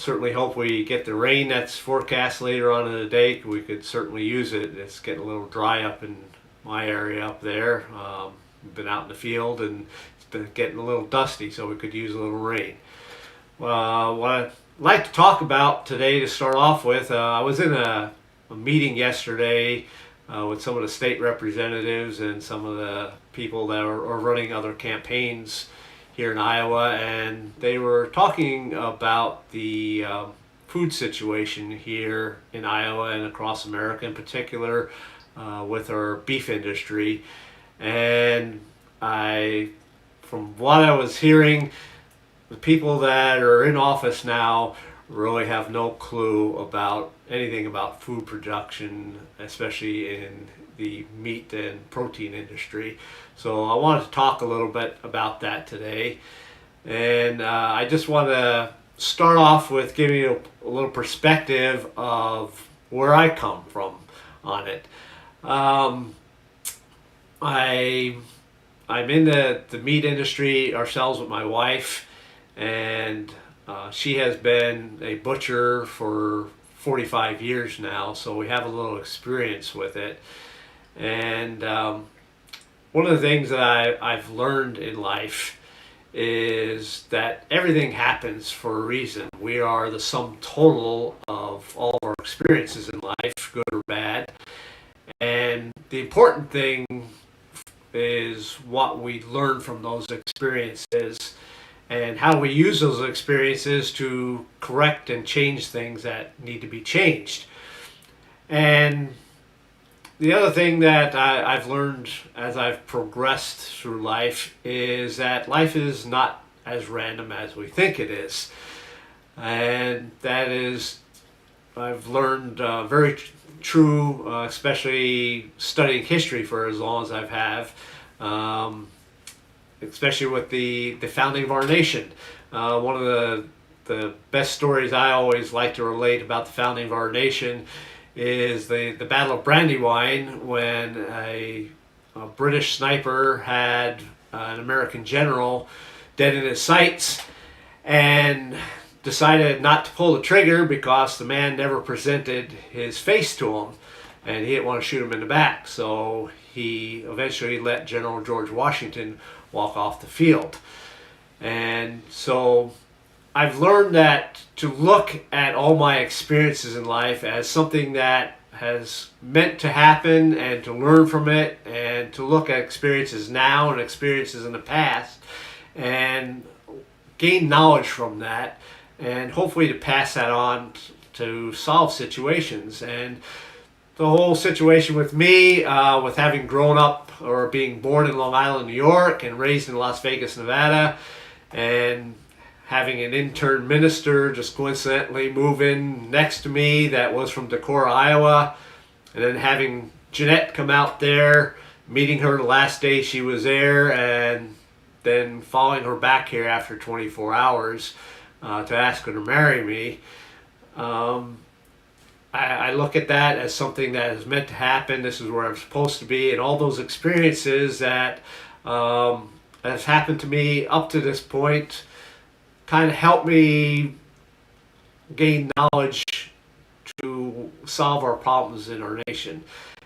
certainly hope we get the rain that's forecast later on in the day. We could certainly use it. It's getting a little dry up in my area up there. We've been out in the field and it's been getting a little dusty, so we could use a little rain. What I'd like to talk about today to start off with, I was in a meeting yesterday with some of the state representatives and some of the people that are running other campaigns here in Iowa, and they were talking about the food situation here in Iowa and across America in particular with our beef industry. And from what I was hearing, the people that are in office now really have no clue about anything about food production, especially in the meat and protein industry. So I wanted to talk a little bit about that today. And I just want to start off with giving you a little perspective of where I come from on it. I'm in the meat industry ourselves with my wife, and she has been a butcher for 45 years now, so we have a little experience with it. And one of the things that I've learned in life is that everything happens for a reason. We are the sum total of all of our experiences in life, good or bad. And the important thing is what we learn from those experiences and how we use those experiences to correct and change things that need to be changed. And the other thing that I've learned as I've progressed through life is that life is not as random as we think it is. And that is, I've learned very true, especially studying history for as long as I've especially with the founding of our nation. One of the best stories I always like to relate about the founding of our nation is the Battle of Brandywine, when a British sniper had an American general dead in his sights and decided not to pull the trigger because the man never presented his face to him and he didn't want to shoot him in the back. So he eventually let General George Washington walk off the field. And so I've learned that to look at all my experiences in life as something that has meant to happen and to learn from it, and to look at experiences now and experiences in the past and gain knowledge from that, and hopefully to pass that on to solve situations. And the whole situation with me, with having grown up or being born in Long Island, New York, and raised in Las Vegas, Nevada, and having an intern minister just coincidentally move in next to me that was from Decorah, Iowa, and then having Jeanette come out there, meeting her the last day she was there, and then following her back here after 24 hours to ask her to marry me. I look at that as something that is meant to happen. This is where I'm supposed to be, and all those experiences that has happened to me up to this point kind of helped me gain knowledge to solve our problems in our nation.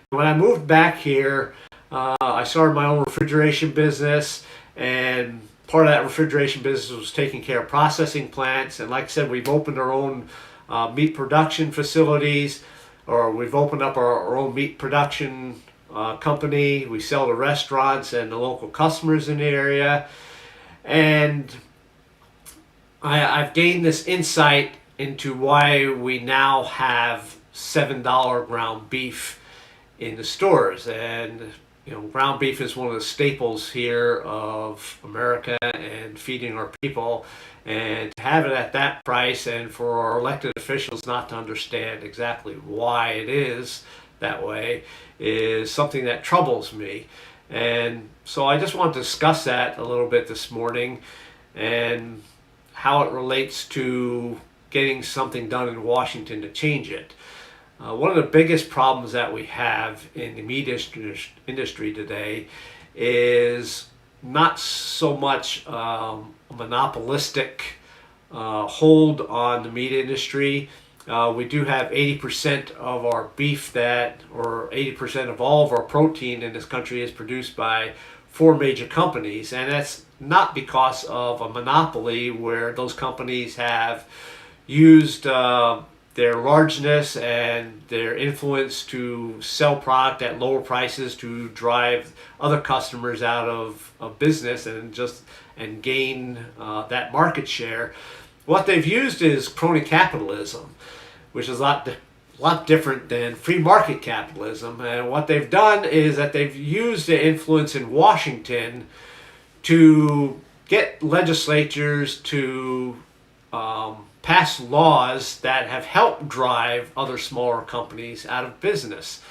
When I moved back here, I started my own refrigeration business, and part of that refrigeration business was taking care of processing plants. And like I said, we've opened our own meat production facilities, or we've opened up our own meat production company. We sell to restaurants and the local customers in the area. And I've gained this insight into why we now have $7 ground beef in the stores. And ground beef is one of the staples here of America and feeding our people. And to have it at that price, and for our elected officials not to understand exactly why it is that way, is something that troubles me. And so I just want to discuss that a little bit this morning, and how it relates to getting something done in Washington to change it. One of the biggest problems that we have in the meat industry today is not so much a monopolistic hold on the meat industry. We do have 80% of our beef or 80% of all of our protein in this country is produced by 4 major companies, and that's not because of a monopoly where those companies have used their largeness and their influence to sell product at lower prices to drive other customers out of business and gain that market share. What they've used is crony capitalism, which is a lot different than free market capitalism. And what they've done is that they've used the influence in Washington to get legislatures to pass laws that have helped drive other smaller companies out of business.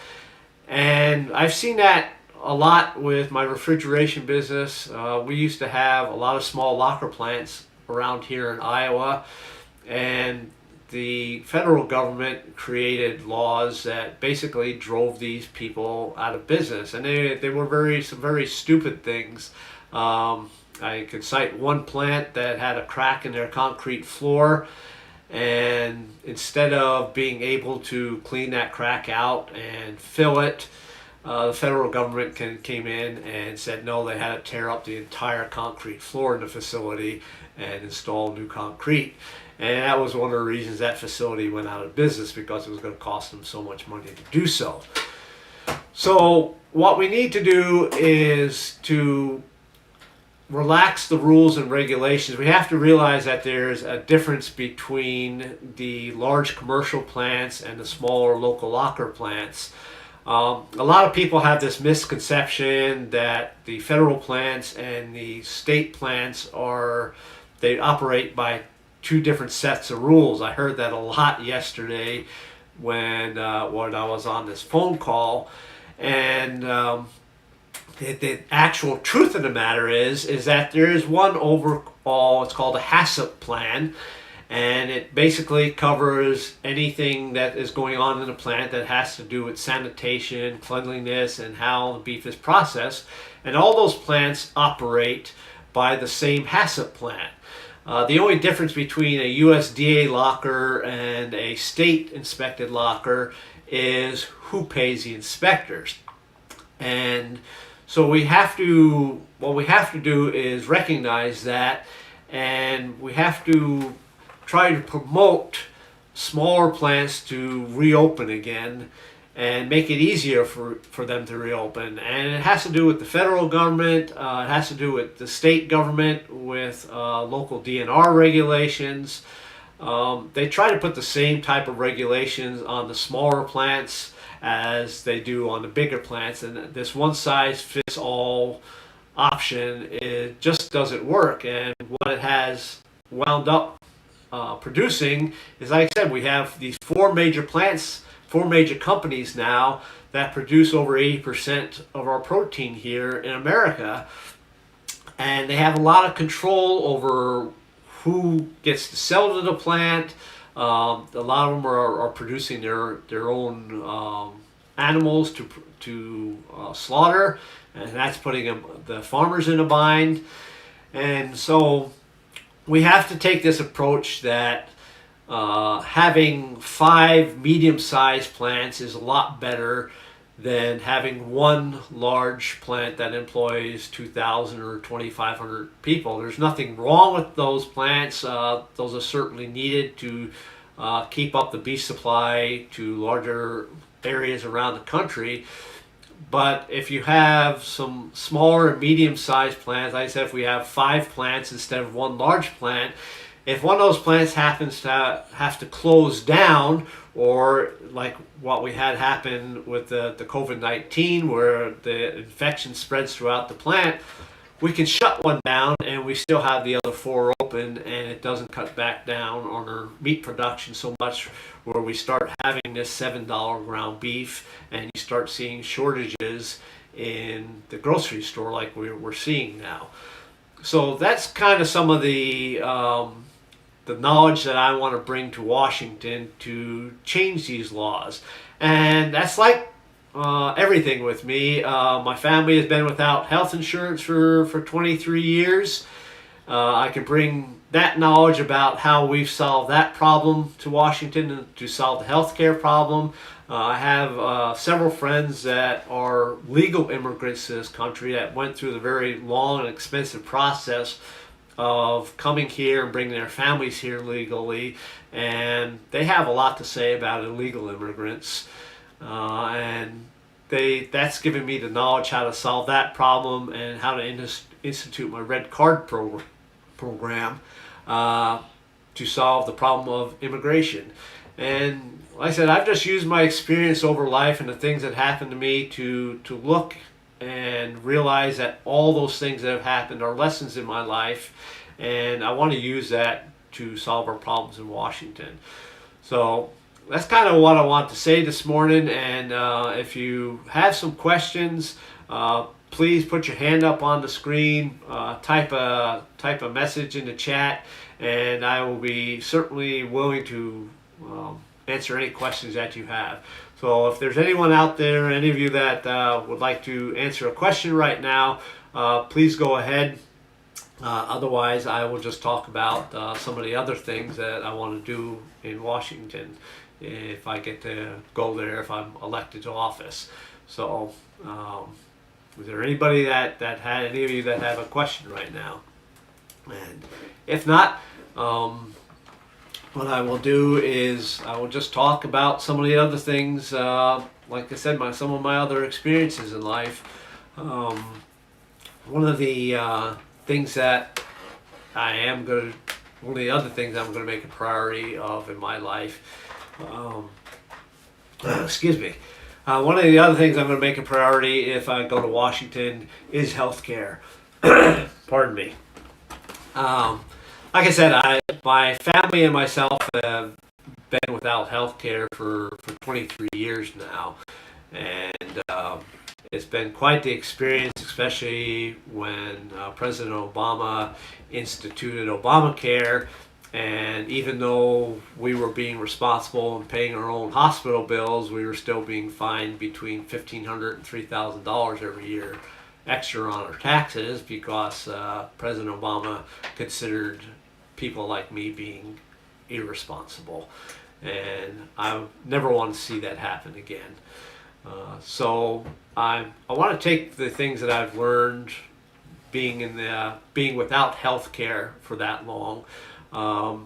And I've seen that a lot with my refrigeration business. We used to have a lot of small locker plants around here in Iowa, and the federal government created laws that basically drove these people out of business, and they were some very stupid things. I could cite one plant that had a crack in their concrete floor, and instead of being able to clean that crack out and fill it, the federal government came in and said no, they had to tear up the entire concrete floor in the facility and install new concrete. And that was one of the reasons that facility went out of business, because it was going to cost them so much money to do so. So what we need to do is to relax the rules and regulations. We have to realize that there's a difference between the large commercial plants and the smaller local locker plants. A lot of people have this misconception that the federal plants and the state plants they operate by 2 different sets of rules. I heard that a lot yesterday when I was on this phone call, and the actual truth of the matter is that there is one overall. It's called a HACCP plan, and it basically covers anything that is going on in the plant that has to do with sanitation, cleanliness, and how the beef is processed. And all those plants operate by the same HACCP plan. The only difference between a USDA locker and a state inspected locker is who pays the inspectors. And so what we have to do is recognize that, and we have to try to promote smaller plants to reopen again and make it easier for them to reopen. And it has to do with the federal government, it has to do with the state government, with local DNR regulations. They try to put the same type of regulations on the smaller plants as they do on the bigger plants, and this one-size-fits-all option, it just doesn't work. And what it has wound up producing is, like I said, we have these 4 major plants, 4 major companies now that produce over 80% of our protein here in America, and they have a lot of control over who gets to sell to the plant. A lot of them are producing their own animals to slaughter, and that's putting the farmers in a bind. And so we have to take this approach that having 5 medium-sized plants is a lot better than having one large plant that employs 2,000 or 2,500 people. There's nothing wrong with those plants. Those are certainly needed to keep up the beef supply to larger areas around the country. But if you have some smaller and medium-sized plants, like I said, if we have 5 plants instead of one large plant, if one of those plants happens to have to close down, or like what we had happen with the COVID-19, where the infection spreads throughout the plant, we can shut one down and we still have the other 4 open, and it doesn't cut back down on our meat production so much, where we start having this $7 ground beef and you start seeing shortages in the grocery store like we're seeing now. So that's kind of some of the knowledge that I want to bring to Washington to change these laws. And that's like everything with me. My family has been without health insurance for 23 years. I can bring that knowledge about how we've solved that problem to Washington and to solve the healthcare problem. I have several friends that are legal immigrants to this country that went through the very long and expensive process of coming here and bringing their families here legally, and they have a lot to say about illegal immigrants, and that's given me the knowledge how to solve that problem and how to institute my red card program to solve the problem of immigration. And like I said, I've just used my experience over life and the things that happened to me to look and realize that all those things that have happened are lessons in my life, and I want to use that to solve our problems in Washington. So that's kind of what I want to say this morning, and if you have some questions, please put your hand up on the screen, type a message in the chat, and I will be certainly willing to answer any questions that you have. So if there's anyone out there, any of you that would like to answer a question right now, please go ahead. Otherwise, I will just talk about some of the other things that I want to do in Washington if I get to go there, if I'm elected to office. So is there anybody that had, any of you that have a question right now? And if not, what I will do is I will just talk about some of the other things, like I said, some of my other experiences in life. One of the things that one of the other things I'm going to make a priority of in my life, excuse me, one of the other things I'm going to make a priority if I go to Washington is healthcare. Pardon me. Like I said, my family and myself have been without health care for 23 years now, and it's been quite the experience, especially when President Obama instituted Obamacare, and even though we were being responsible and paying our own hospital bills, we were still being fined between $1,500 and $3,000 every year extra on our taxes because President Obama considered people like me being irresponsible, and I never want to see that happen again. So I want to take the things that I've learned being without health care for that long. I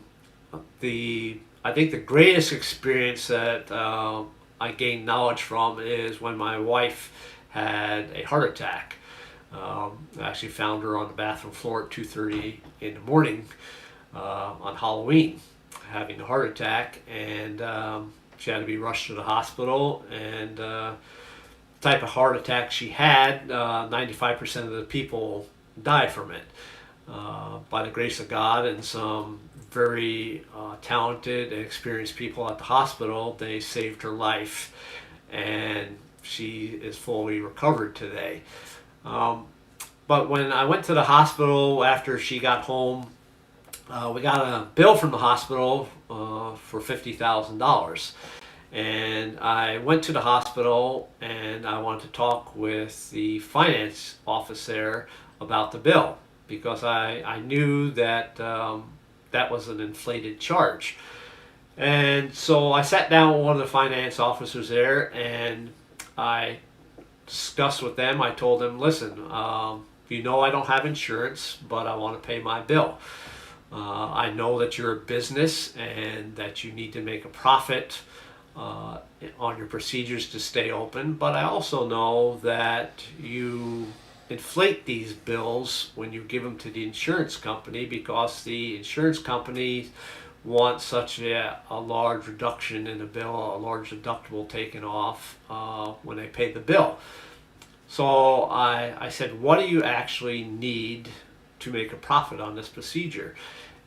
think the greatest experience that I gained knowledge from is when my wife had a heart attack. I actually found her on the bathroom floor at 2:30 in the morning on Halloween having a heart attack, and she had to be rushed to the hospital, and the type of heart attack she had, 95% of the people died from it. By the grace of God and some very talented and experienced people at the hospital, they saved her life, and she is fully recovered today. But when I went to the hospital after she got home, we got a bill from the hospital for $50,000. And I went to the hospital and I wanted to talk with the finance office there about the bill, because I knew that that was an inflated charge. And so I sat down with one of the finance officers there and I discussed with them. I told them, listen, you know I don't have insurance, but I want to pay my bill. I know that you're a business and that you need to make a profit on your procedures to stay open, but I also know that you inflate these bills when you give them to the insurance company, because the insurance company wants such a large reduction in the bill, a large deductible taken off when they pay the bill. So I said, what do you actually need to make a profit on this procedure?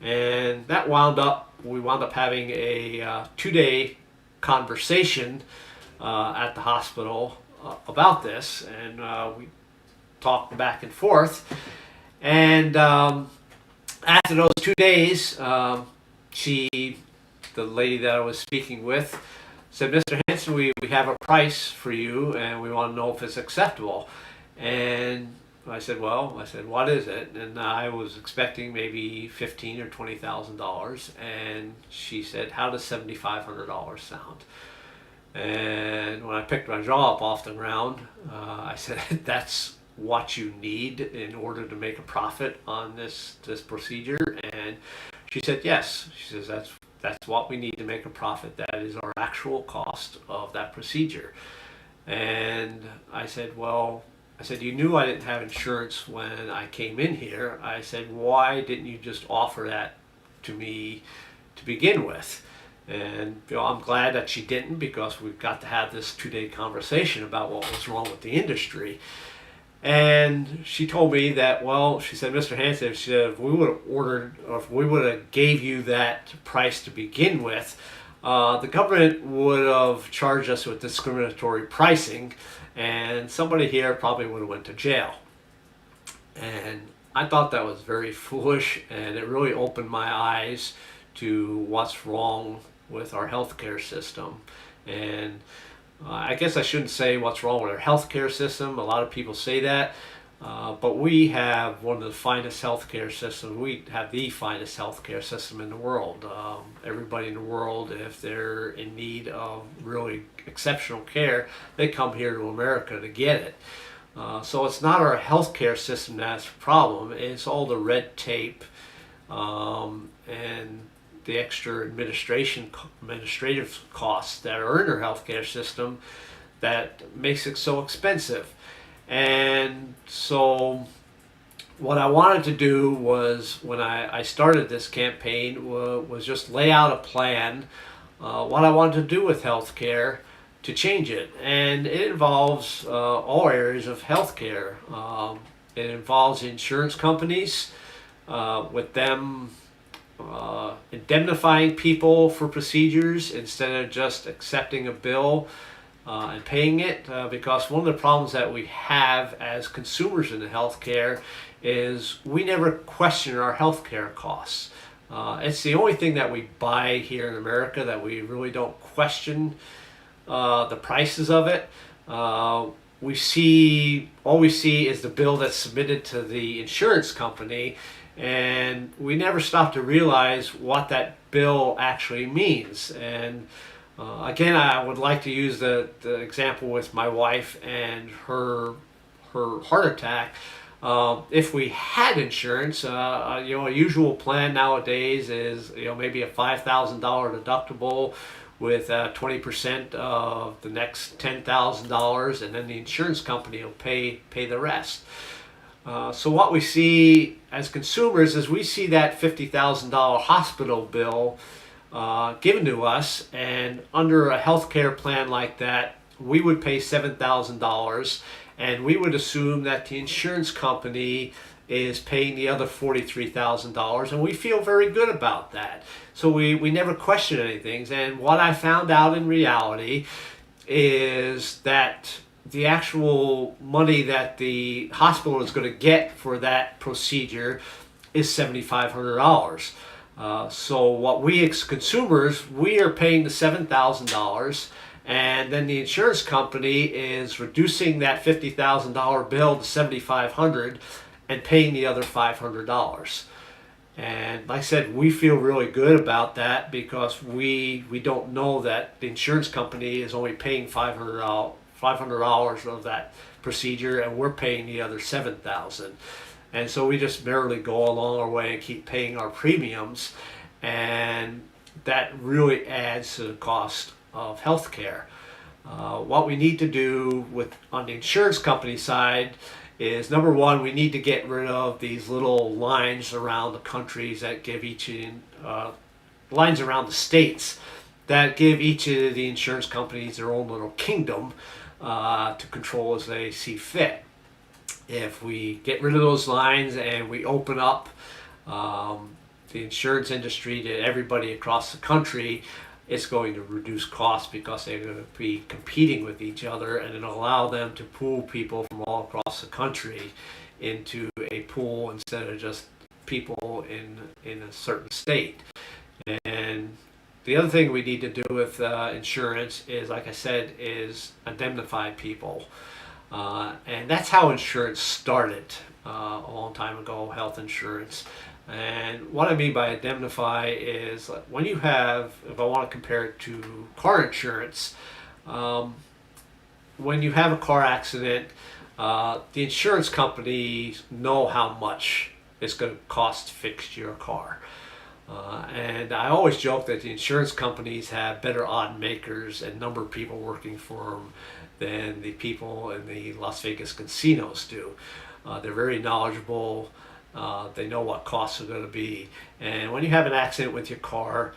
And that we wound up having a 2-day conversation at the hospital about this, and we talked back and forth. And after those 2 days, the lady that I was speaking with, said, Mr. Hansen, we have a price for you, and we want to know if it's acceptable. And I said, well, I said, what is it? And I was expecting maybe $15,000 or $20,000. And she said, how does $7,500 sound? And when I picked my jaw up off the ground, I said, that's what you need in order to make a profit on this procedure. And she said, yes. She says, that's what we need to make a profit. That is our actual cost of that procedure. And I said, well, I said, you knew I didn't have insurance when I came in here. I said, why didn't you just offer that to me to begin with? And I'm glad that she didn't, because we've got to have this 2-day conversation about what was wrong with the industry. And she told me that, well, she said, Mr. Hansen, she said, if we would have ordered, or if we would have gave you that price to begin with, the government would have charged us with discriminatory pricing, and somebody here probably would have went to jail. And I thought that was very foolish, and it really opened my eyes to what's wrong with our healthcare system. And I guess I shouldn't say what's wrong with our healthcare system. A lot of people say that, but we have one of the finest healthcare systems. We have the finest healthcare system in the world. Everybody in the world, if they're in need of really exceptional care, they come here to America to get it. So it's not our healthcare system that's the problem. It's all the red tape and the extra administrative costs that are in our healthcare system that makes it so expensive. And so what I wanted to do was, when I started this campaign, was just lay out a plan, what I wanted to do with healthcare to change it. And it involves all areas of healthcare. It involves insurance companies, with them indemnifying people for procedures instead of just accepting a bill and paying it, because one of the problems that we have as consumers in the healthcare is we never question our healthcare costs. It's the only thing that we buy here in America that we really don't question the prices of it. All we see is the bill that's submitted to the insurance company, and we never stop to realize what that bill actually means. And again, I would like to use the example with my wife and her heart attack. If we had insurance, a usual plan nowadays is maybe a $5,000 deductible with 20% of the next $10,000, and then the insurance company will pay the rest. So what we see as consumers is we see that $50,000 hospital bill given to us, and under a healthcare plan like that, we would pay $7,000, and we would assume that the insurance company is paying the other $43,000, and we feel very good about that. So we never question anything. And what I found out in reality is that the actual money that the hospital is going to get for that procedure is $7,500. So what we as consumers, we are paying the $7,000, and then the insurance company is reducing that $50,000 bill to $7,500 and paying the other $500. And like I said, we feel really good about that, because we don't know that the insurance company is only paying $500 of that procedure, and we're paying the other $7,000. And so we just merely go along our way and keep paying our premiums, and that really adds to the cost of healthcare. What we need to do on the insurance company side is, number one, we need to get rid of these little lines around the countries that give lines around the states that give each of the insurance companies their own little kingdom to control as they see fit. If we get rid of those lines and we open up the insurance industry to everybody across the country, it's going to reduce costs, because they're going to be competing with each other, and it'll allow them to pool people from all across the country into a pool instead of just people in a certain state. And the other thing we need to do with insurance is, like I said, is indemnify people. And that's how insurance started a long time ago, health insurance. And what I mean by indemnify is when you have, if I want to compare it to car insurance, when you have a car accident, the insurance companies know how much it's going to cost to fix your car. And I always joke that the insurance companies have better odd makers and number of people working for them than the people in the Las Vegas casinos do. They're very knowledgeable. They know what costs are going to be. And when you have an accident with your car,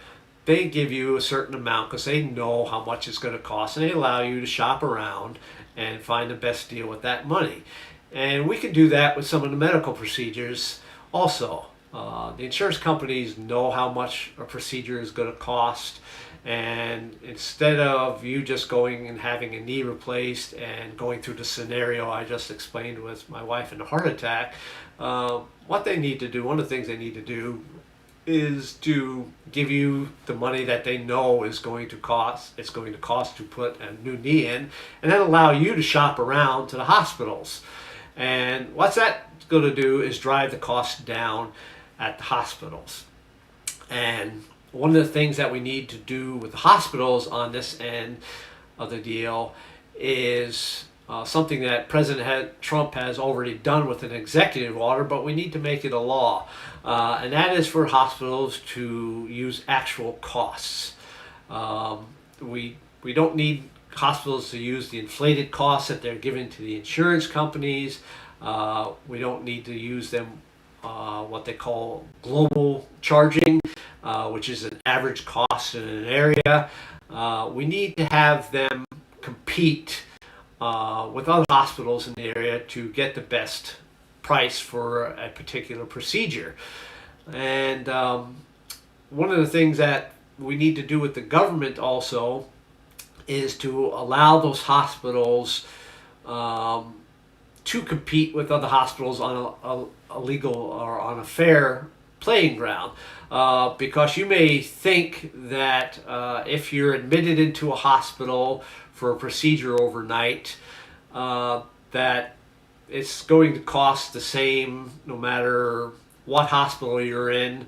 they give you a certain amount because they know how much it's going to cost, and they allow you to shop around and find the best deal with that money. And we can do that with some of the medical procedures also. The insurance companies know how much a procedure is going to cost, and instead of you just going and having a knee replaced and going through the scenario I just explained with my wife and a heart attack, what they need to do, one of the things they need to do is to give you the money that they know is going to cost. It's going to cost to put a new knee in, and then allow you to shop around to the hospitals. And what's that going to do is drive the cost down at the hospitals. And one of the things that we need to do with the hospitals on this end of the deal is something that President Trump has already done with an executive order, but we need to make it a law. And that is for hospitals to use actual costs. We don't need hospitals to use the inflated costs that they're giving to the insurance companies. We don't need to use them what they call global charging, which is an average cost in an area. We need to have them compete with other hospitals in the area to get the best price for a particular procedure. And one of the things that we need to do with the government also is to allow those hospitals to compete with other hospitals on a legal or on a fair playing ground. Because you may think that if you're admitted into a hospital for a procedure overnight, that it's going to cost the same no matter what hospital you're in.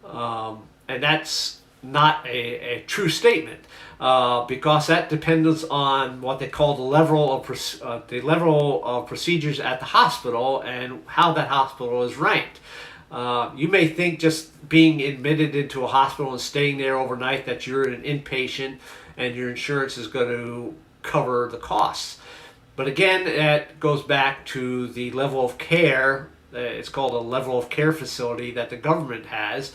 And that's not a true statement, because that depends on what they call the level of procedures at the hospital and how that hospital is ranked. You may think just being admitted into a hospital and staying there overnight that you're an inpatient and your insurance is going to cover the costs. But again, that goes back to the level of care. It's called a level of care facility that the government has.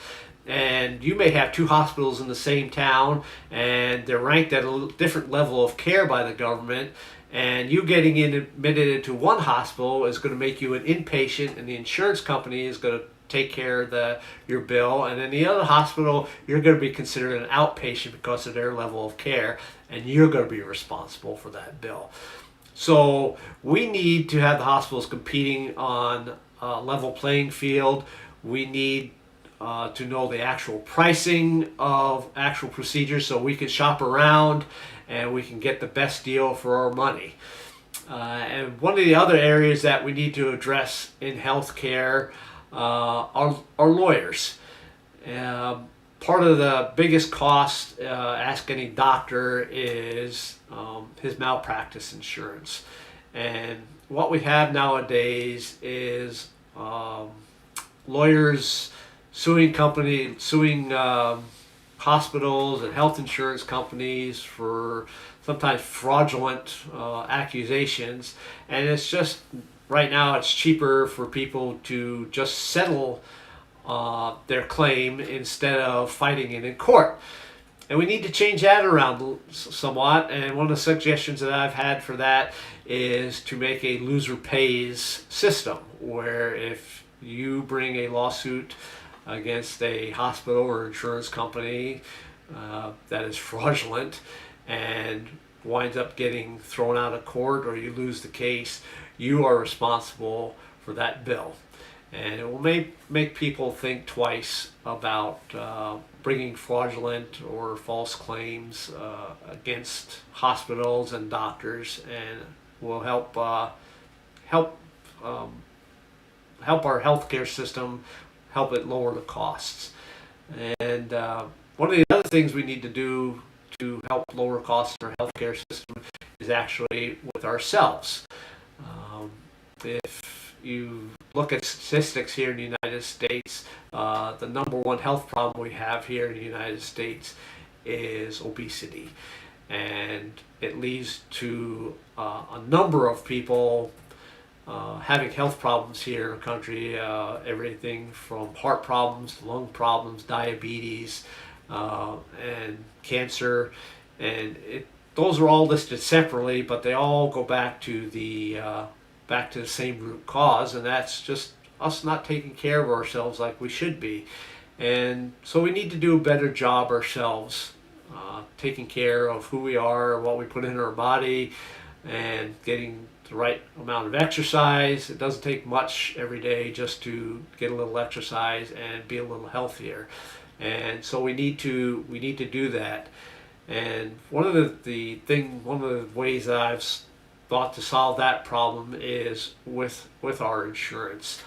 And you may have two hospitals in the same town, and they're ranked at a different level of care by the government. And you getting admitted into one hospital is going to make you an inpatient, and the insurance company is going to take care of your bill. And in the other hospital, you're going to be considered an outpatient because of their level of care, and you're going to be responsible for that bill. So we need to have the hospitals competing on a level playing field. We need to know the actual pricing of actual procedures so we can shop around and we can get the best deal for our money. And one of the other areas that we need to address in healthcare are lawyers. Part of the biggest cost, ask any doctor, is his malpractice insurance. And what we have nowadays is lawyers suing hospitals and health insurance companies for sometimes fraudulent accusations. And it's just, right now, it's cheaper for people to just settle their claim instead of fighting it in court. And we need to change that around somewhat. And one of the suggestions that I've had for that is to make a loser pays system, where if you bring a lawsuit against a hospital or insurance company that is fraudulent and winds up getting thrown out of court, or you lose the case, you are responsible for that bill. And it will make people think twice about bringing fraudulent or false claims against hospitals and doctors. And will help help our healthcare system, help it lower the costs. And one of the other things we need to do to help lower costs in our healthcare system is actually with ourselves. If you look at statistics here in the United States, the number one health problem we have here in the United States is obesity. And it leads to a number of people having health problems here in the country, everything from heart problems, lung problems, diabetes, and cancer. And those are all listed separately, but they all go back to the same root cause, and that's just us not taking care of ourselves like we should be. And so we need to do a better job ourselves, taking care of who we are, what we put in our body, and getting the right amount of exercise. It doesn't take much every day just to get a little exercise and be a little healthier. And so we need to do that. And one of the ways that I've thought to solve that problem is with our insurance.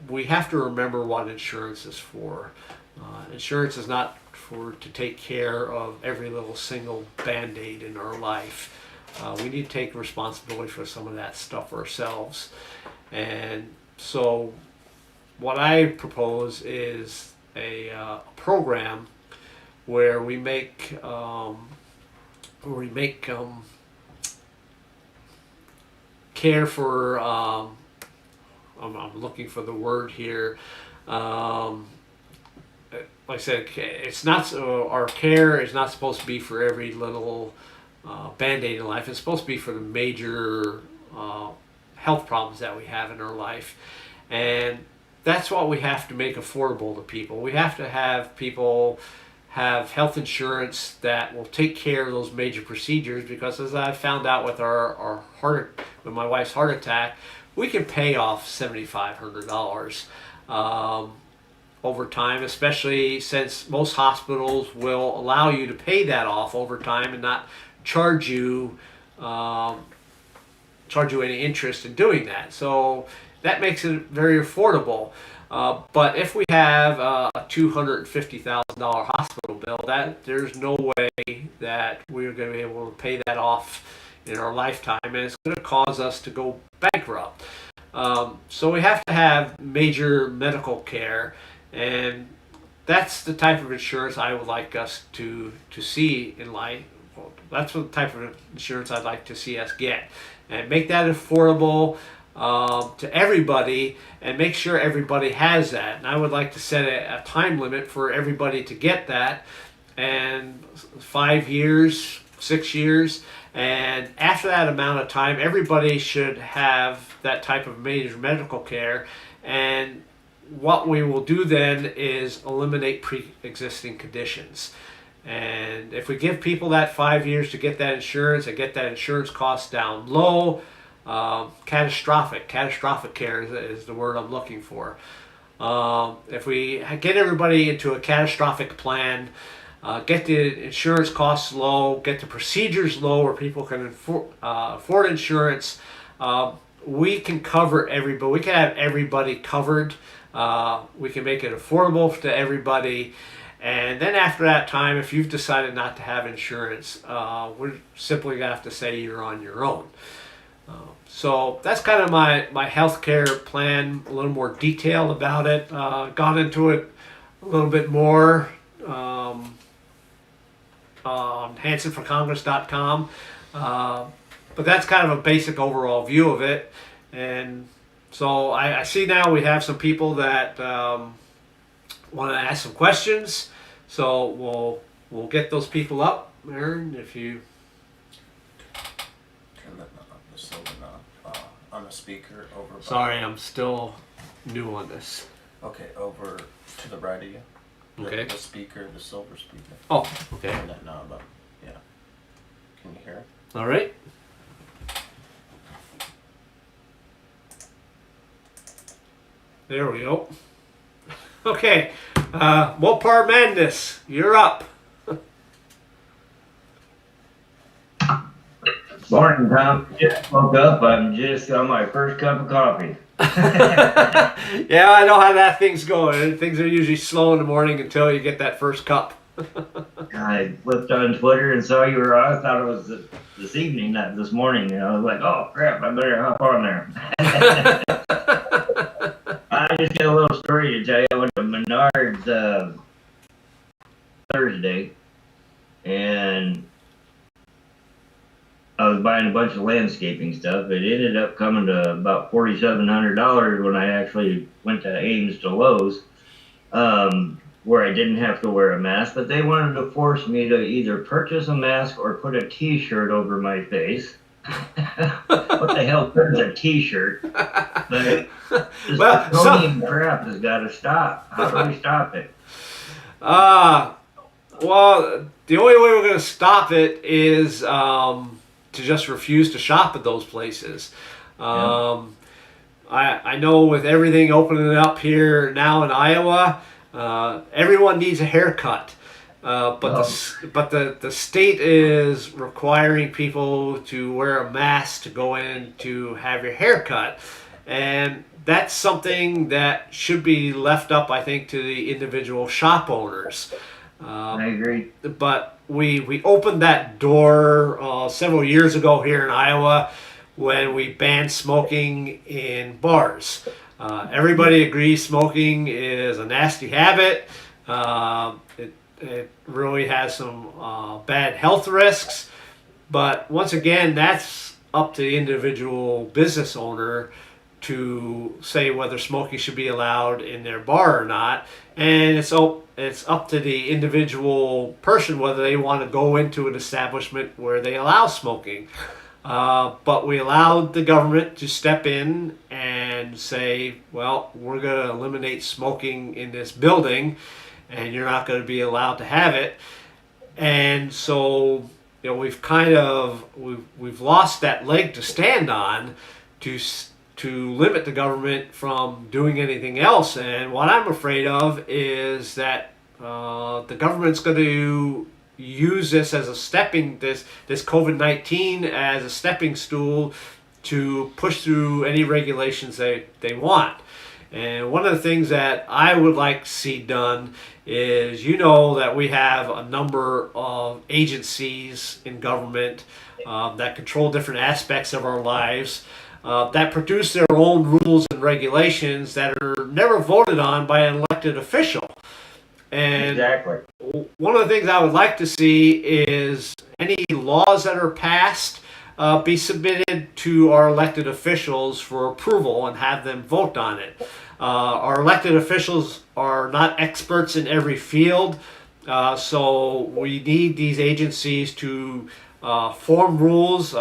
We have to remember what insurance is for. Insurance is not to take care of every little single band-aid in our life. We need to take responsibility for some of that stuff ourselves. And so what I propose is a program where we make care for, I'm looking for the word here. Like I said, it's not, our care is not supposed to be for every little band-aid in life. It's supposed to be for the major health problems that we have in our life. And that's what we have to make affordable to people. We have to have people have health insurance that will take care of those major procedures, because as I found out with with my wife's heart attack, we can pay off $7,500 over time, especially since most hospitals will allow you to pay that off over time and not charge you any interest in doing that. So that makes it very affordable. But if we have a $250,000 hospital bill, there's no way that we're going to be able to pay that off in our lifetime, and it's going to cause us to go bankrupt. So we have to have major medical care, and that's the type of insurance I would like us to see in life. That's the type of insurance I'd like to see us get, and make that affordable to everybody, and make sure everybody has that. And I would like to set a time limit for everybody to get that, and 5 years, 6 years, and after that amount of time, everybody should have that type of major medical care. And what we will do then is eliminate pre-existing conditions. And if we give people that 5 years to get that insurance and get that insurance cost down low, catastrophic care is the word I'm looking for. If we get everybody into a catastrophic plan, get the insurance costs low, get the procedures low where people can afford insurance, we can cover everybody. We can have everybody covered. We can make it affordable to everybody. And then after that time, if you've decided not to have insurance, we're simply going to have to say you're on your own. So that's kind of my healthcare plan, a little more detailed about it. Gone into it a little bit more on HansenForCongress.com. But that's kind of a basic overall view of it. And so I see now we have some people that want to ask some questions. So we'll get those people up. Aaron, if you turn the silver knob on the speaker over. Sorry, I'm still new on this. Okay, over to the right of you. Okay. The speaker, the silver speaker. Oh, okay. Turn that knob up. Yeah. Can you hear it? All right. There we go. Okay. Mopar Madness, you're up. Morning, Tom. Just woke up. I'm just on my first cup of coffee. Yeah, I know how that thing's going. Things are usually slow in the morning until you get that first cup. I flipped on Twitter and saw you were on. I thought it was this evening, not this morning. And I was like, oh, crap, I better hop on there. I just got a little story to tell you. I went to Menards Thursday, and I was buying a bunch of landscaping stuff. It ended up coming to about $4,700 when I actually went to Ames to Lowe's, where I didn't have to wear a mask. But they wanted to force me to either purchase a mask or put a T-shirt over my face. What the hell is a T-shirt? But this draconian crap has got to stop. How do we stop it? Well, the only way we're going to stop it is to just refuse to shop at those places. I know with everything opening up here now in Iowa, everyone needs a haircut. But the state is requiring people to wear a mask to go in to have your hair cut. And that's something that should be left up, I think, to the individual shop owners. I agree. But we opened that door several years ago here in Iowa when we banned smoking in bars. Everybody agrees smoking is a nasty habit. It really has some bad health risks. But once again, that's up to the individual business owner to say whether smoking should be allowed in their bar or not. And it's up to the individual person whether they want to go into an establishment where they allow smoking. But we allowed the government to step in and say, well, we're going to eliminate smoking in this building and you're not going to be allowed to have it. And so, we've lost that leg to stand on to limit the government from doing anything else. And what I'm afraid of is that the government's going to use this as this COVID-19 as a stepping stool to push through any regulations they want. And one of the things that I would like to see done is, that we have a number of agencies in government that control different aspects of our lives, that produce their own rules and regulations that are never voted on by an elected official. And exactly. One of the things I would like to see is any laws that are passed be submitted to our elected officials for approval and have them vote on it. Our elected officials are not experts in every field, so we need these agencies to form rules.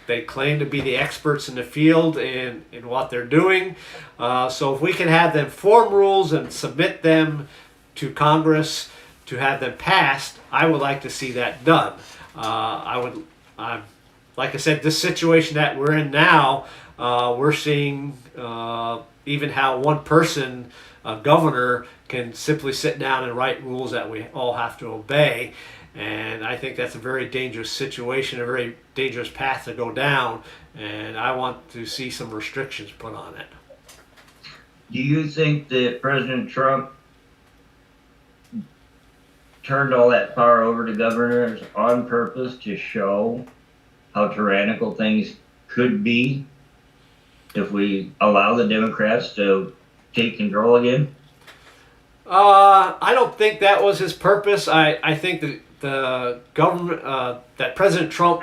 They claim to be the experts in the field in what they're doing. So if we can have them form rules and submit them to Congress to have them passed, I would like to see that done. Like I said, this situation that we're in now, we're seeing even how one person, a governor, can simply sit down and write rules that we all have to obey. And I think that's a very dangerous situation, a very dangerous path to go down. And I want to see some restrictions put on it. Do you think that President Trump turned all that power over to governors on purpose to show how tyrannical things could be if we allow the Democrats to take control again? I don't think that was his purpose. I think that the government, that President Trump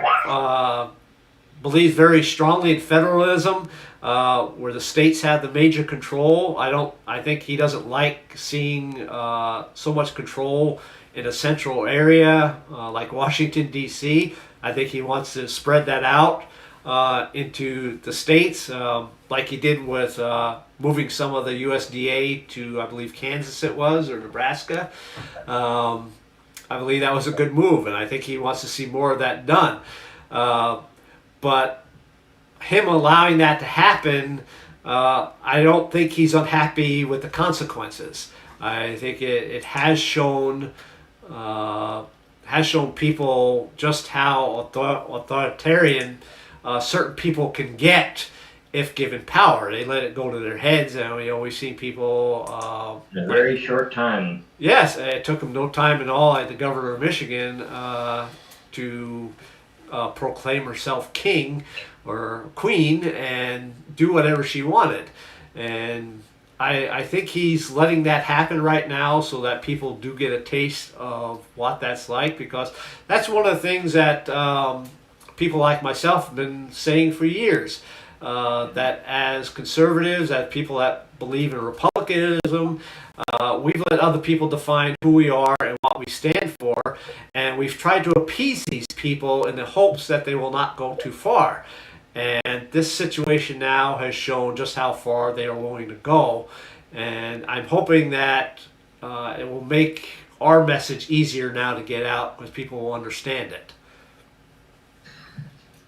believes very strongly in federalism, where the states have the major control. I think he doesn't like seeing so much control in a central area like Washington, D.C. I think he wants to spread that out into the states, like he did with moving some of the USDA to, I believe, Kansas it was, or Nebraska. I believe that was a good move, and I think he wants to see more of that done. But him allowing that to happen, I don't think he's unhappy with the consequences. I think it has shown has shown people just how authoritarian certain people can get if given power. They let it go to their heads, and we've seen people. In a very short time. Yes, it took them no time at all, like the governor of Michigan, to proclaim herself king or queen and do whatever she wanted. And I think he's letting that happen right now so that people do get a taste of what that's like, because that's one of the things that people like myself have been saying for years. That as conservatives, as people that believe in republicanism, we've let other people define who we are and what we stand for, and we've tried to appease these people in the hopes that they will not go too far. And this situation now has shown just how far they are willing to go, and I'm hoping that it will make our message easier now to get out, because people will understand it.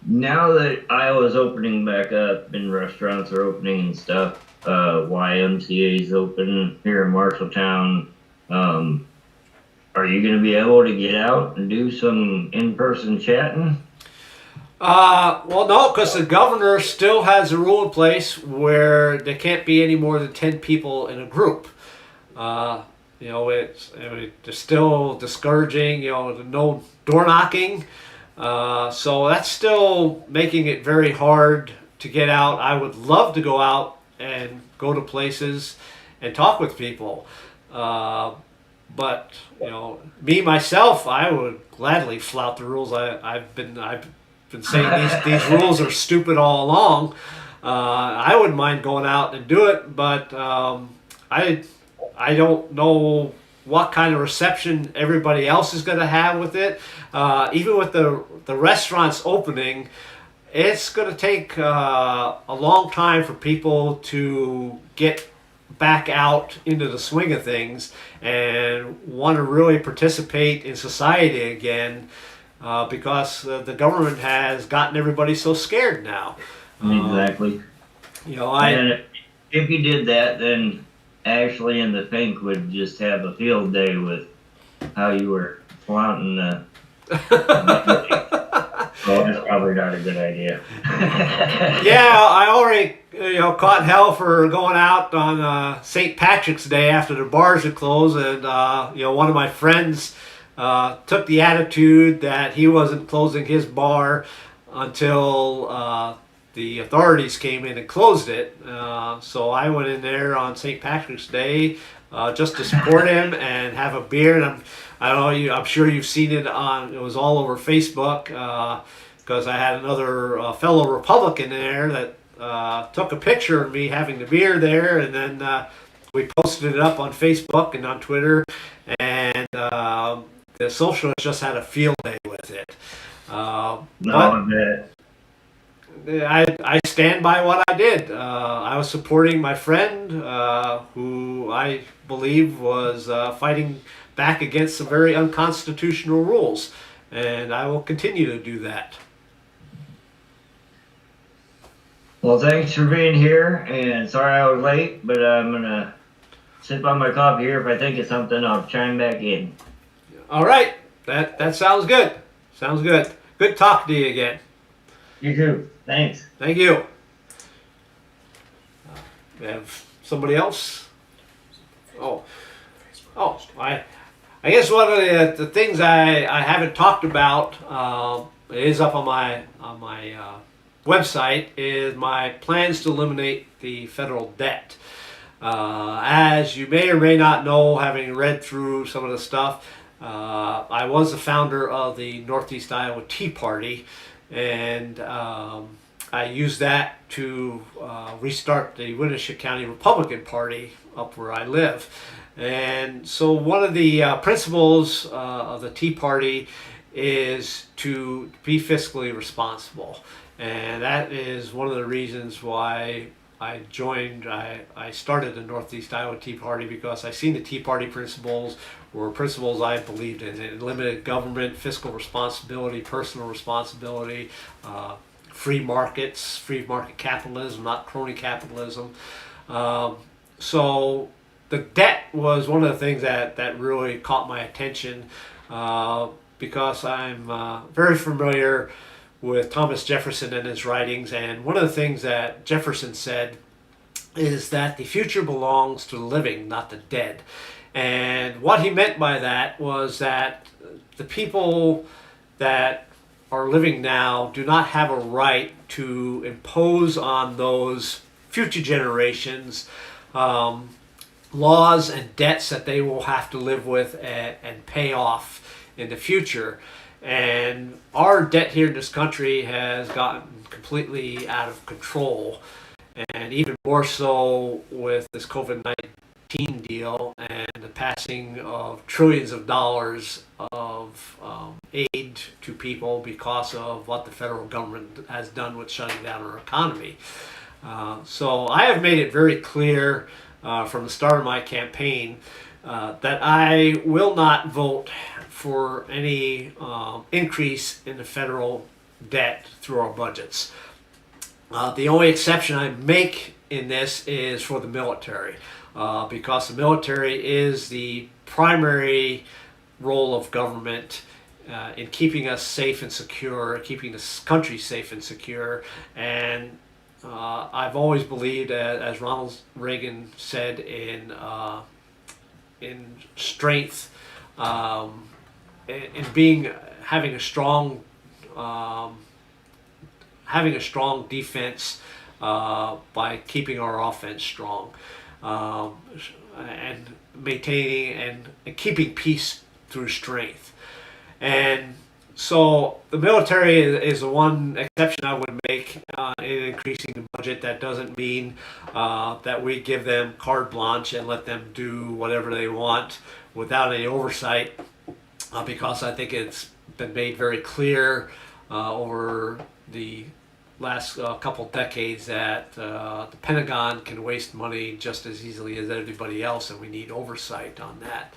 Now that Iowa's opening back up and restaurants are opening and stuff, YMCA's open here in Marshalltown, are you going to be able to get out and do some in-person chatting? Well, no, because the governor still has a rule in place where there can't be any more than 10 people in a group. It's still discouraging, no door knocking. So that's still making it very hard to get out. I would love to go out and go to places and talk with people. But me myself, I would gladly flout the rules. I've been saying these rules are stupid all along. I wouldn't mind going out and do it, but I don't know what kind of reception everybody else is going to have with it. Even with the restaurants opening, it's going to take a long time for people to get back out into the swing of things and want to really participate in society again, because the government has gotten everybody so scared now. Exactly. And if you did that, then Ashley and the Fink would just have a field day with how you were flaunting the. Well, that's probably not a good idea. Yeah, I already caught hell for going out on St. Patrick's Day after the bars had closed, and one of my friends took the attitude that he wasn't closing his bar until the authorities came in and closed it. So I went in there on St. Patrick's Day just to support him and have a beer. And I'm sure you've seen it it was all over Facebook, because I had another fellow Republican there that took a picture of me having the beer there, and then we posted it up on Facebook and on Twitter, and the socialists just had a field day with it. I stand by what I did. I was supporting my friend, who I believe was fighting back against some very unconstitutional rules, and I will continue to do that. Well, thanks for being here, and sorry I was late, but I'm gonna sip on my coffee here. If I think of something, I'll chime back in. All right, that sounds good. Sounds good. Good talking to you again. You too. Thanks. Thank you. We have somebody else. I guess one of the things I haven't talked about, is up on my website, is my plans to eliminate the federal debt. As you may or may not know, having read through some of the stuff, I was the founder of the Northeast Iowa Tea Party, and I used that to restart the Winnebago County Republican Party up where I live. And so one of the principles of the Tea Party is to be fiscally responsible. And that is one of the reasons why I started the Northeast Iowa Tea Party, because I seen the Tea Party principles were principles I believed in. It limited government, fiscal responsibility, personal responsibility, free markets, free market capitalism, not crony capitalism. So the debt was one of the things that really caught my attention. because I'm very familiar with Thomas Jefferson and his writings, and one of the things that Jefferson said is that the future belongs to the living, not the dead. And what he meant by that was that the people that are living now do not have a right to impose on those future generations laws and debts that they will have to live with and pay off in the future. And our debt here in this country has gotten completely out of control, and even more so with this COVID-19 deal and the passing of trillions of dollars of aid to people because of what the federal government has done with shutting down our economy. So I have made it very clear from the start of my campaign that I will not vote for any increase in the federal debt through our budgets. The only exception I make in this is for the military, because the military is the primary role of government in keeping us safe and secure, keeping this country safe and secure. And I've always believed, as Ronald Reagan said, in strength, in having a strong defense by keeping our offense strong, and maintaining and keeping peace through strength. And so the military is the one exception I would make in increasing the budget. That doesn't mean that we give them carte blanche and let them do whatever they want without any oversight, because I think it's been made very clear over the last couple decades that the Pentagon can waste money just as easily as everybody else, and we need oversight on that.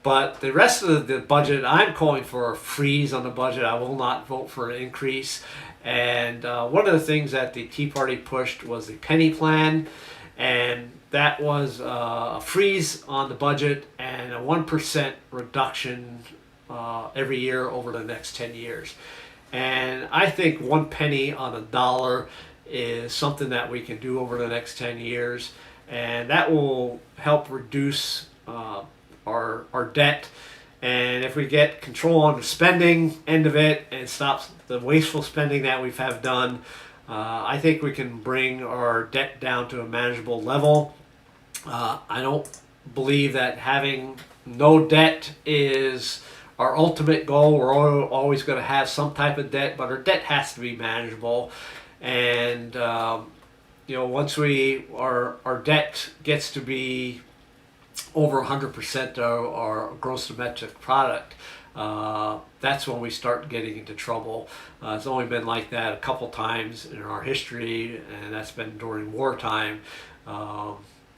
But the rest of the budget, I'm calling for a freeze on the budget. I will not vote for an increase. And one of the things that the Tea Party pushed was the penny plan, and that was a freeze on the budget and a 1% reduction every year over the next 10 years. And I think 1 penny on a dollar is something that we can do over the next 10 years, and that will help reduce our debt. And if we get control on the spending end of it and stop the wasteful spending that we have done, I think we can bring our debt down to a manageable level. I don't believe that having no debt is our ultimate goal. We're always going to have some type of debt, but our debt has to be manageable. And once our debt gets to be over 100% of our gross domestic product, that's when we start getting into trouble. It's only been like that a couple times in our history, and that's been during wartime.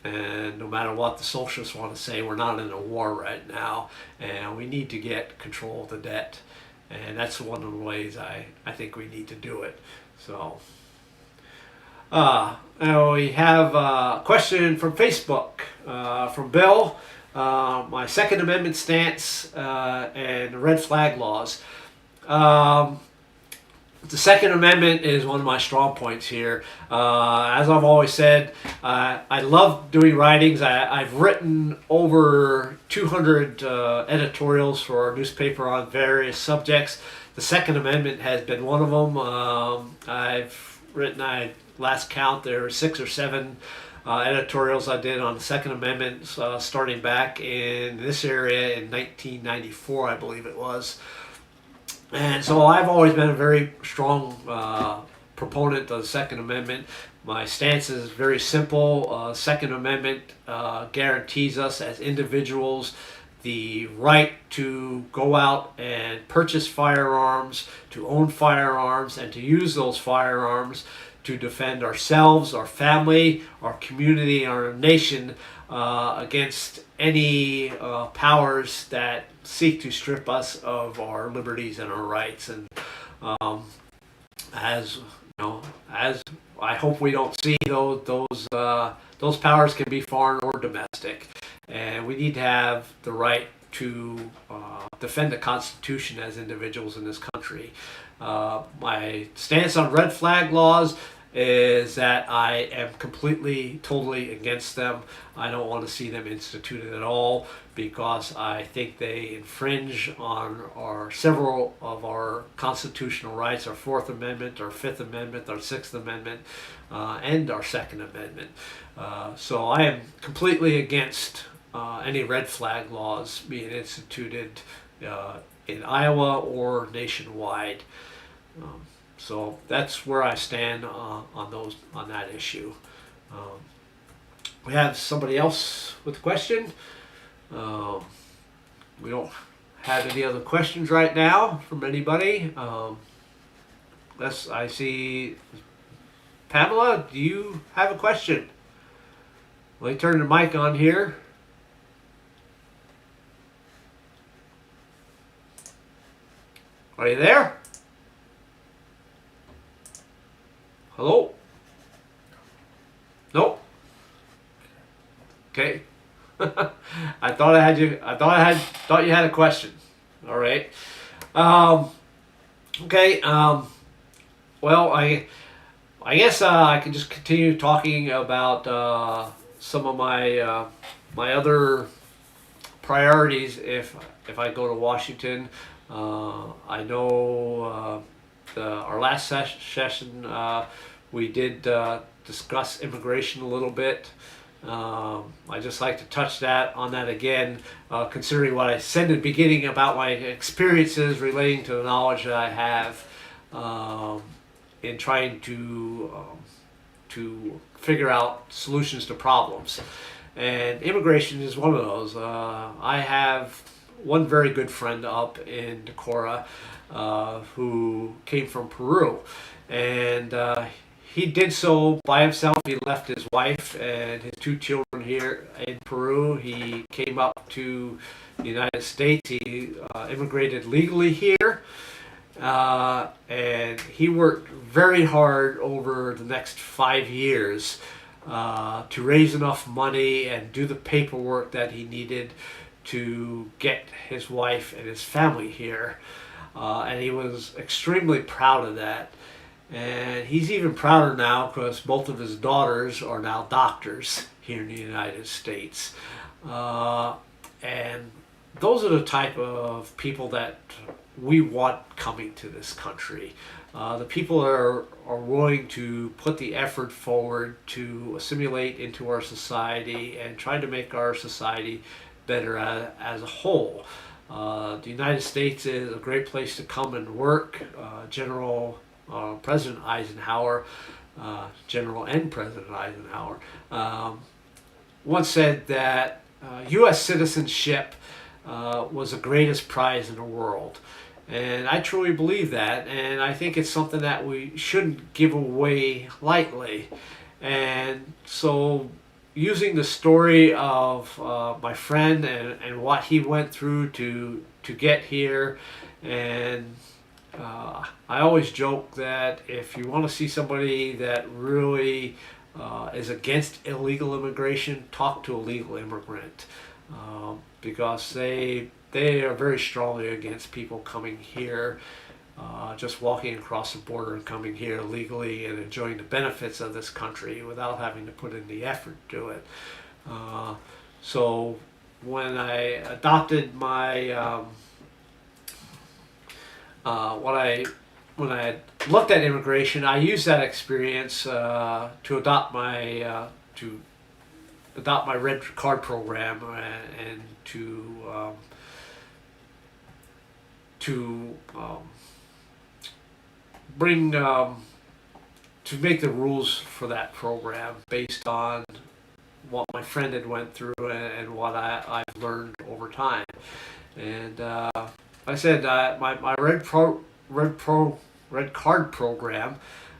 And no matter what the socialists want to say, we're not in a war right now, and we need to get control of the debt. And that's one of the ways I think we need to do it. So, we have a question from Facebook from Bill. My Second Amendment stance and red flag laws. The Second Amendment is one of my strong points here. As I've always said, I love doing writings. I've written over 200 editorials for our newspaper on various subjects. The Second Amendment has been one of them. I've written, last count, there were 6 or 7 editorials I did on the Second Amendment, starting back in this area in 1994, I believe it was. And so I've always been a very strong proponent of the Second Amendment. My stance is very simple. Second Amendment guarantees us as individuals the right to go out and purchase firearms, to own firearms, and to use those firearms to defend ourselves, our family, our community, our nation against any powers that seek to strip us of our liberties and our rights. And as I hope we don't see, those powers can be foreign or domestic, and we need to have the right to defend the Constitution as individuals in this country. My stance on red flag laws is that I am completely, totally against them. I don't want to see them instituted at all because I think they infringe on several of our constitutional rights, our Fourth Amendment, our Fifth Amendment, our Sixth Amendment, and our Second Amendment. So I am completely against any red flag laws being instituted in Iowa or nationwide. So that's where I stand on that issue. We have somebody else with a question. We don't have any other questions right now from anybody. I see Pamela. Do you have a question? Let me turn the mic on here. Are you there? Hello? Nope. Okay. I thought I had you. Thought you had a question. All right. Okay. Well, I guess I can just continue talking about some of my my other priorities if I go to Washington. I know our last session we did discuss immigration a little bit. I just like to touch on that again, considering what I said in the beginning about my experiences relating to the knowledge that I have in trying to figure out solutions to problems. And immigration is one of those. I have one very good friend up in Decorah who came from Peru, and he did so by himself. He left his wife and his 2 children here in Peru. He came up to the United States. He immigrated legally here, and he worked very hard over the next 5 years to raise enough money and do the paperwork that he needed to get his wife and his family here. And he was extremely proud of that. And he's even prouder now because both of his daughters are now doctors here in the United States. And those are the type of people that we want coming to this country. The people that are willing to put the effort forward to assimilate into our society and try to make our society better as a whole. The United States is a great place to come and work. President Eisenhower, General and President Eisenhower, once said that U.S. citizenship was the greatest prize in the world. And I truly believe that, and I think it's something that we shouldn't give away lightly. And so using the story of my friend and what he went through to get here, and I always joke that if you want to see somebody that really is against illegal immigration, talk to a legal immigrant, because they are very strongly against people coming here, just walking across the border and coming here legally and enjoying the benefits of this country without having to put in the effort to it. So when I adopted my when I looked at immigration, I used that experience to adopt my red card program and to bring to make the rules for that program based on what my friend had went through and what I've learned over time. And I said my red card program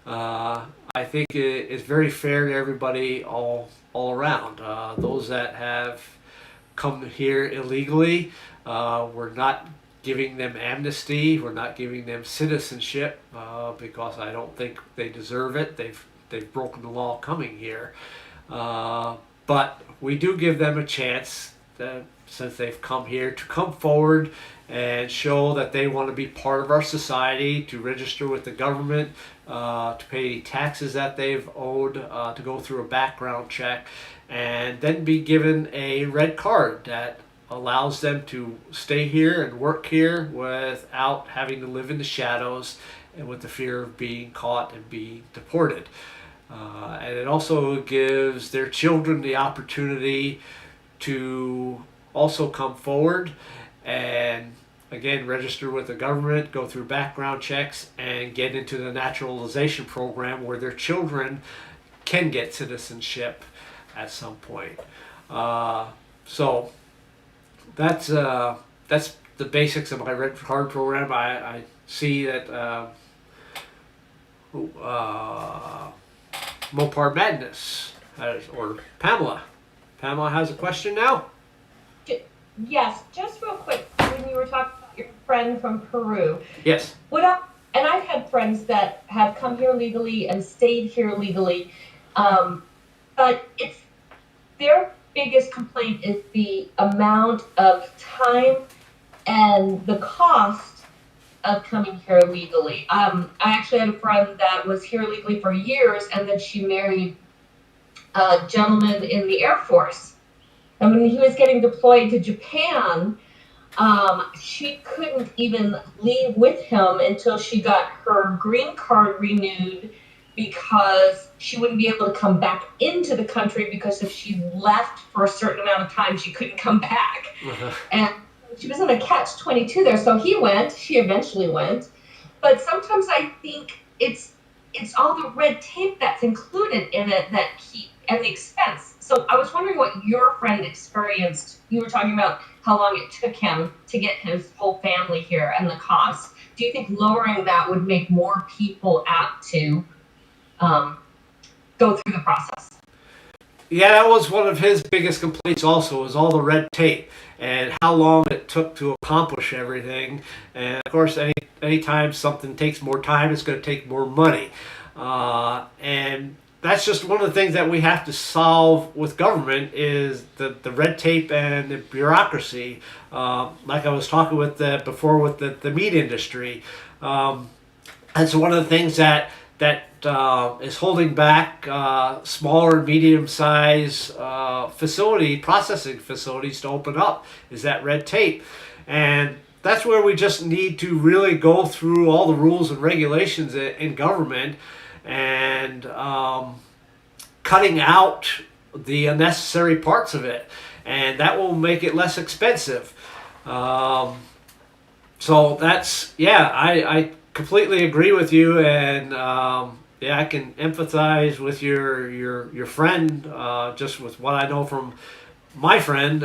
I think is very fair to everybody all around. Those that have come here illegally, we're not giving them amnesty. We're not giving them citizenship because I don't think they deserve it. They've broken the law coming here, but we do give them a chance since they've come here, to come forward and show that they want to be part of our society, to register with the government, to pay taxes that they've owed, to go through a background check, and then be given a red card that allows them to stay here and work here without having to live in the shadows and with the fear of being caught and being deported. And it also gives their children the opportunity to also come forward and again register with the government, go through background checks, and get into the naturalization program where their children can get citizenship at some point. So that's the basics of my red card program. I see that Mopar Madness or Pamela has a question now. Yes, just real quick, when you were talking about your friend from Peru. Yes. And I've had friends that have come here legally and stayed here legally, but it's their biggest complaint is the amount of time and the cost of coming here legally. I actually had a friend that was here legally for years, and then she married a gentleman in the Air Force. And when he was getting deployed to Japan, she couldn't even leave with him until she got her green card renewed, because she wouldn't be able to come back into the country, because if she left for a certain amount of time, she couldn't come back. And she was in a catch-22 there. So she eventually went. But sometimes I think it's all the red tape that's included in it and the expense. So I was wondering what your friend experienced. You were talking about how long it took him to get his whole family here and the cost. Do you think lowering that would make more people apt to go through the process? Yeah, that was one of his biggest complaints also, was all the red tape and how long it took to accomplish everything. And of course, anytime something takes more time, it's going to take more money. And that's just one of the things that we have to solve with government, is the red tape and the bureaucracy. Like I was talking with before with the meat industry. That's one of the things that is holding back smaller and medium-sized processing facilities to open up, is that red tape. And that's where we just need to really go through all the rules and regulations in government, and cutting out the unnecessary parts of it, and that will make it less expensive. So that's, I completely agree with you, and I can empathize with your friend, just with what I know from my friend.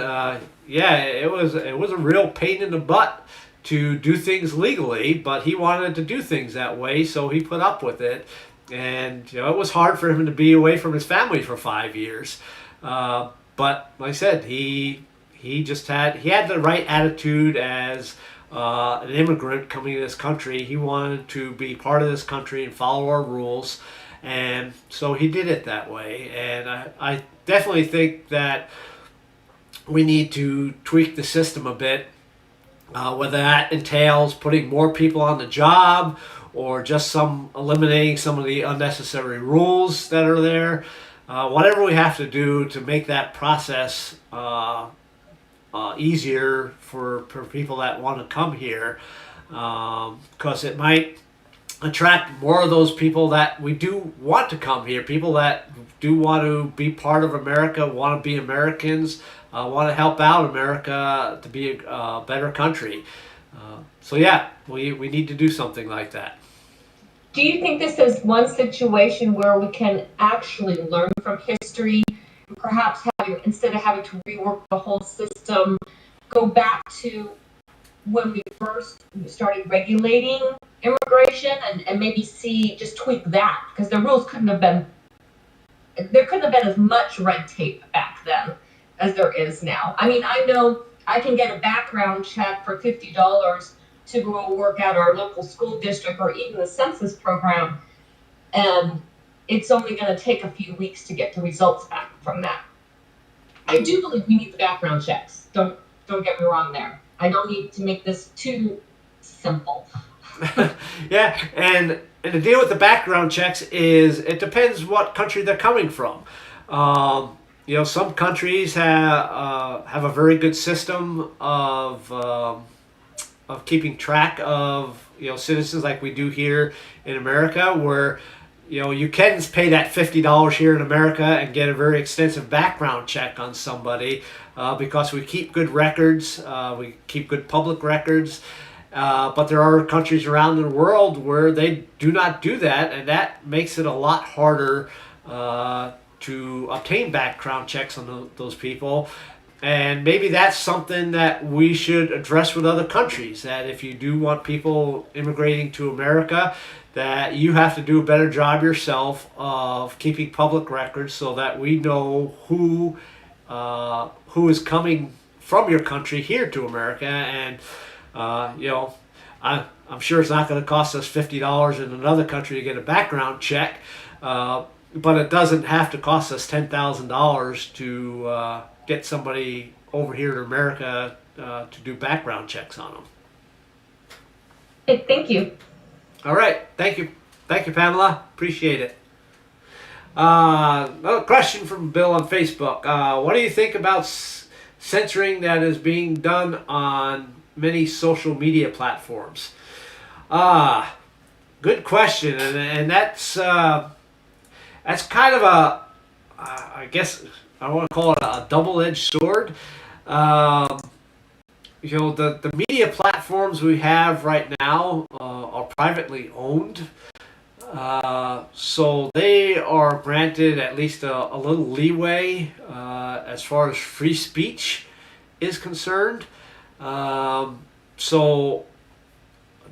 It was a real pain in the butt to do things legally, but he wanted to do things that way, so he put up with it. And it was hard for him to be away from his family for 5 years, but like I said, he had the right attitude as an immigrant coming to this country. He wanted to be part of this country and follow our rules, and so he did it that way. And I definitely think that we need to tweak the system a bit, whether that entails putting more people on the job, or just eliminating some of the unnecessary rules that are there. Whatever we have to do to make that process easier for people that want to come here, because it might attract more of those people that we do want to come here, people that do want to be part of America, want to be Americans, want to help out America to be a better country. We need to do something like that. Do you think this is one situation where we can actually learn from history, perhaps instead of having to rework the whole system, go back to when we first started regulating immigration, and maybe just tweak that? Because the rules there couldn't have been as much red tape back then as there is now. I mean, I know I can get a background check for $50 to go work at our local school district or even the census program, and it's only going to take a few weeks to get the results back from that. I do believe we need the background checks. Don't get me wrong there. I don't need to make this too simple. Yeah, and the deal with the background checks is it depends what country they're coming from. Some countries have a very good system of keeping track of citizens like we do here in America, where you can pay that $50 here in America and get a very extensive background check on somebody because we keep good records, we keep good public records. But there are countries around the world where they do not do that, and that makes it a lot harder to obtain background checks on those people. And maybe that's something that we should address with other countries, that if you do want people immigrating to America, that you have to do a better job yourself of keeping public records so that we know who is coming from your country here to America. And I'm sure it's not going to cost us $50 in another country to get a background check, but it doesn't have to cost us $10,000 to get somebody over here to America to do background checks on them. Hey, thank you. All right, thank you, Pamela. Appreciate it. Another question from Bill on Facebook. What do you think about censoring that is being done on many social media platforms? Good question, and that's kind of I guess I want to call it a double-edged sword. The media platforms we have right now are privately owned, so they are granted at least a little leeway as far as free speech is concerned. So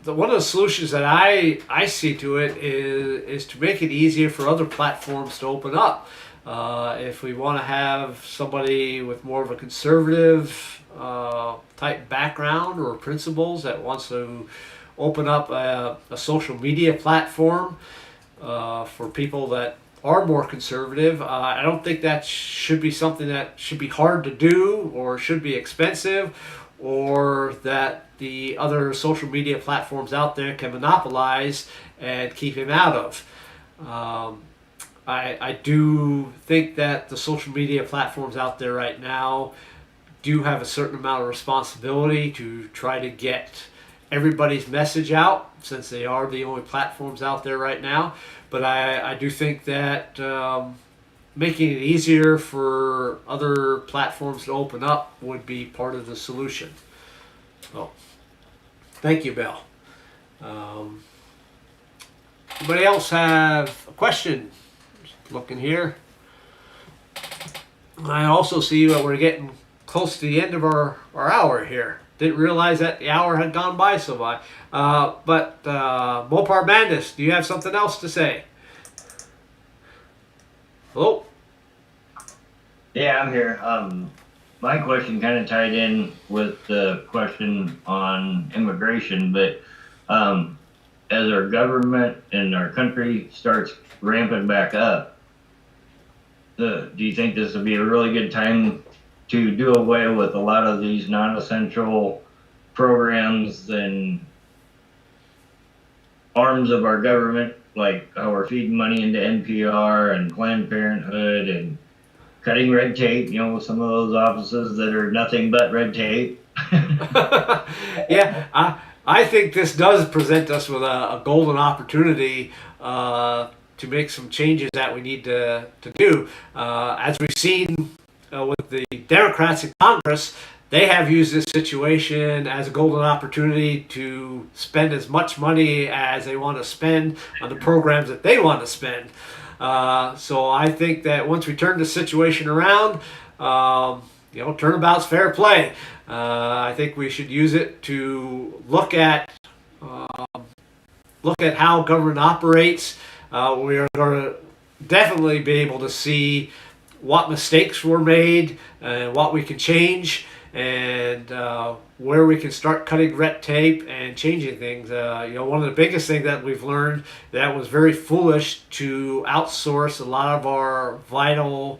one of the solutions that I see to it is to make it easier for other platforms to open up. If we want to have somebody with more of a conservative type background or principles that wants to open up a social media platform for people that are more conservative, I don't think that should be something that should be hard to do or should be expensive, or that the other social media platforms out there can monopolize and keep him out of. I do think that the social media platforms out there right now do have a certain amount of responsibility to try to get everybody's message out, since they are the only platforms out there right now. But I do think that making it easier for other platforms to open up would be part of the solution. So, thank you, Bill. Anybody else have a question? Looking here. I also see that we're getting close to the end of our hour here. Didn't realize that the hour had gone by so by. But Mopar Bandis, do you have something else to say? Hello? Yeah, I'm here. My question kind of tied in with the question on immigration, but as our government and our country starts ramping back up, do you think this would be a really good time to do away with a lot of these non-essential programs and arms of our government, like how we're feeding money into NPR and Planned Parenthood and cutting red tape, some of those offices that are nothing but red tape? Yeah, I think this does present us with a golden opportunity to make some changes that we need to do. As we've seen with the Democrats in Congress, they have used this situation as a golden opportunity to spend as much money as they want to spend on the programs that they want to spend. So I think that once we turn the situation around, turnabout's fair play. I think we should use it to look at how government operates. We are going to definitely be able to see what mistakes were made and what we can change, and where we can start cutting red tape and changing things. One of the biggest things that we've learned that was very foolish to outsource a lot of our vital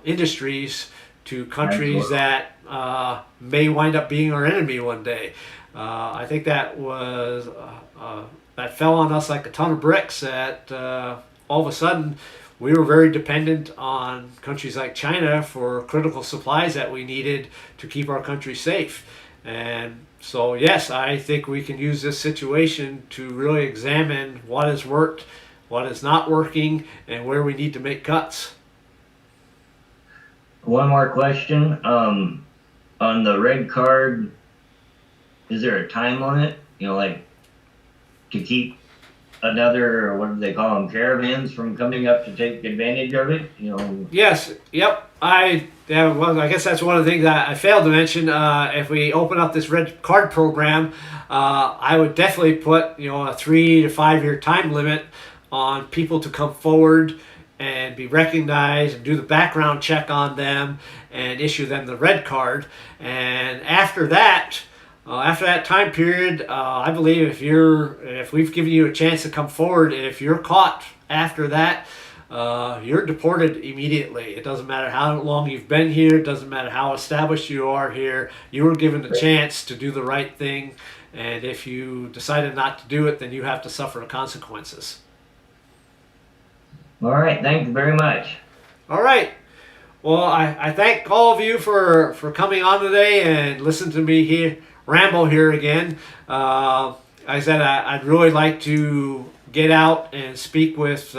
industries to countries that may wind up being our enemy one day. I think that was that fell on us like a ton of bricks. That all of a sudden we were very dependent on countries like China for critical supplies that we needed to keep our country safe. And so, yes, I think we can use this situation to really examine what has worked, what is not working, and where we need to make cuts. One more question. On the red card, is there a time limit? You know, like to keep another, or what do they call them, caravans from coming up to take advantage of it? You know. Yes. Yep. I guess that's one of the things that I failed to mention. If we open up this red card program, I would definitely put a 3 to 5 year time limit on people to come forward and be recognized and do the background check on them and issue them the red card. And after that time period, I believe if we've given you a chance to come forward, if you're caught after that, you're deported immediately. It doesn't matter how long you've been here. It doesn't matter how established you are here. You were given the chance to do the right thing. And if you decided not to do it, then you have to suffer the consequences. All right. Thank you very much. All right. Well, I thank all of you for coming on today and listen to me here ramble here again. I said I'd really like to get out and speak with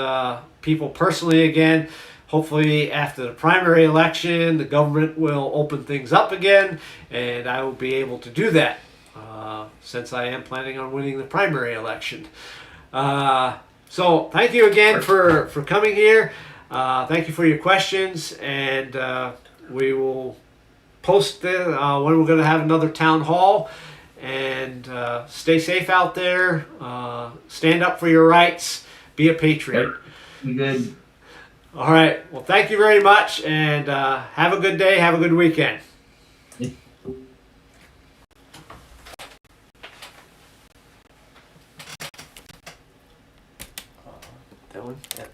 people personally again. Hopefully after the primary election, the government will open things up again, and I will be able to do that since I am planning on winning the primary election. So thank you again for coming here. Thank you for your questions, and we will post when we're going to have another town hall. And stay safe out there. Stand up for your rights. Be a patriot. You good? All right. Well, thank you very much, and have a good day. Have a good weekend. That one? Yeah.